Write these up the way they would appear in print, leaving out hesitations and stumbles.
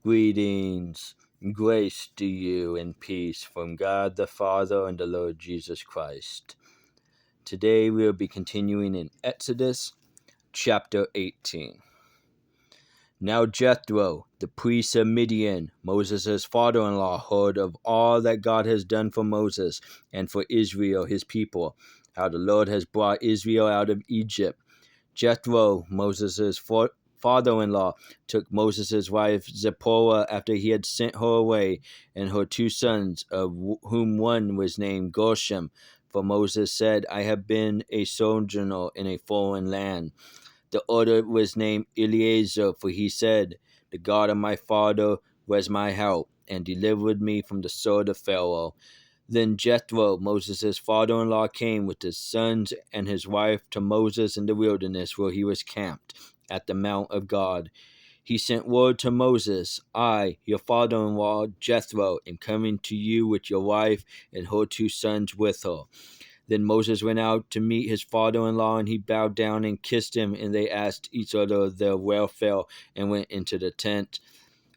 Greetings, grace to you and peace from God the Father and the Lord Jesus Christ. Today we will be continuing in Exodus chapter 18. Now Jethro, the priest of Midian, Moses' father-in-law, heard of all that God has done for Moses and for Israel his people, how the Lord has brought Israel out of Egypt. Jethro, Moses' father-in-law, took Moses' wife Zipporah after he had sent her away, and her two sons, of whom one was named Gershom. For Moses said, I have been a sojourner in a foreign land. The other was named Eleazar, for he said, the God of my father was my help, and delivered me from the sword of Pharaoh. Then Jethro, Moses' father-in-law, came with his sons and his wife to Moses in the wilderness, where he was camped at the mount of God. He sent word to Moses, I, your father-in-law, Jethro, am coming to you with your wife and her two sons with her. Then Moses went out to meet his father-in-law, and he bowed down and kissed him, and they asked each other their welfare and went into the tent.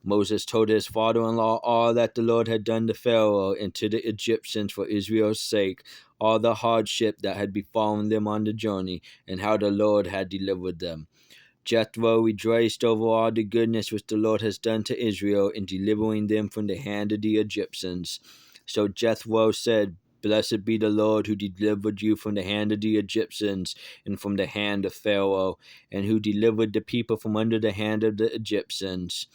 Moses told his father-in-law all that the Lord had done to Pharaoh and to the Egyptians for Israel's sake, all the hardship that had befallen them on the journey, and how the Lord had delivered them. Jethro rejoiced over all the goodness which the Lord has done to Israel in delivering them from the hand of the Egyptians. So Jethro said, Blessed be the Lord who delivered you from the hand of the Egyptians and from the hand of Pharaoh, and who delivered the people from under the hand of the Egyptians.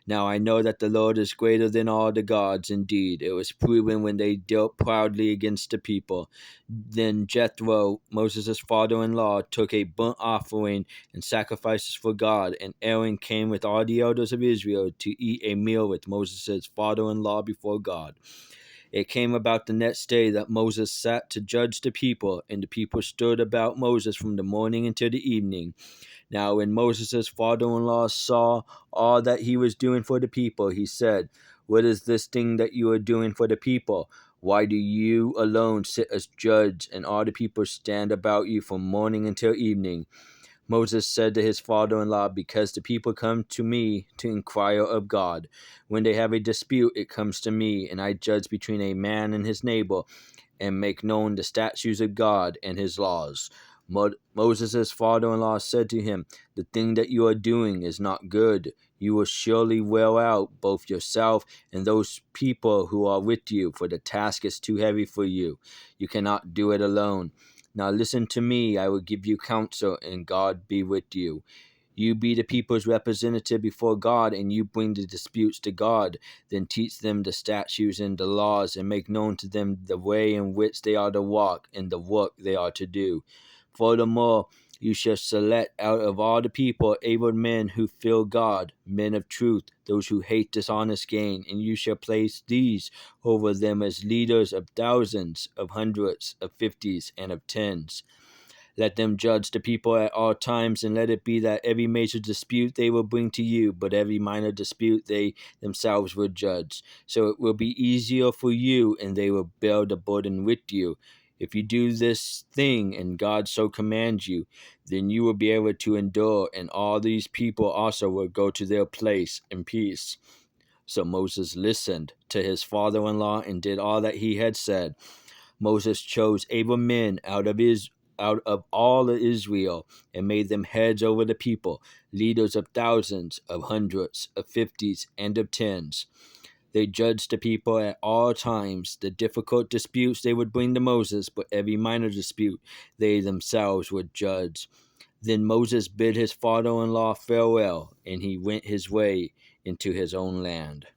Now I know that the Lord is greater than all the gods. Indeed, it was proven when they dealt proudly against the people. Then Jethro, Moses' father-in-law, took a burnt offering and sacrifices for God, and Aaron came with all the elders of Israel to eat a meal with Moses' father-in-law before God. It came about the next day that Moses sat to judge the people, and the people stood about Moses from the morning until the evening. Now when Moses' father-in-law saw all that he was doing for the people, he said, What is this thing that you are doing for the people? Why do you alone sit as judge, and all the people stand about you from morning until evening? Moses said to his father-in-law, Because the people come to me to inquire of God. When they have a dispute, it comes to me, and I judge between a man and his neighbor, and make known the statutes of God and his laws. Moses' father-in-law said to him, The thing that you are doing is not good. You will surely wear out both yourself and those people who are with you, for the task is too heavy for you. You cannot do it alone. Now listen to me, I will give you counsel, and God be with you. You be the people's representative before God, and you bring the disputes to God. Then teach them the statutes and the laws, and make known to them the way in which they are to walk, and the work they are to do. Furthermore, you shall select out of all the people able men who fear God, men of truth, those who hate dishonest gain, and you shall place these over them as leaders of thousands, of hundreds, of fifties, and of tens. Let them judge the people at all times, and let it be that every major dispute they will bring to you, but every minor dispute they themselves will judge. So it will be easier for you, and they will bear the burden with you. If you do this thing, and God so commands you, then you will be able to endure, and all these people also will go to their place in peace. So Moses listened to his father-in-law and did all that he had said. Moses chose able men out of all of Israel, and made them heads over the people, leaders of thousands, of hundreds, of fifties, and of tens. They judged the people at all times. The difficult disputes they would bring to Moses, but every minor dispute they themselves would judge. Then Moses bid his father-in-law farewell, and he went his way into his own land.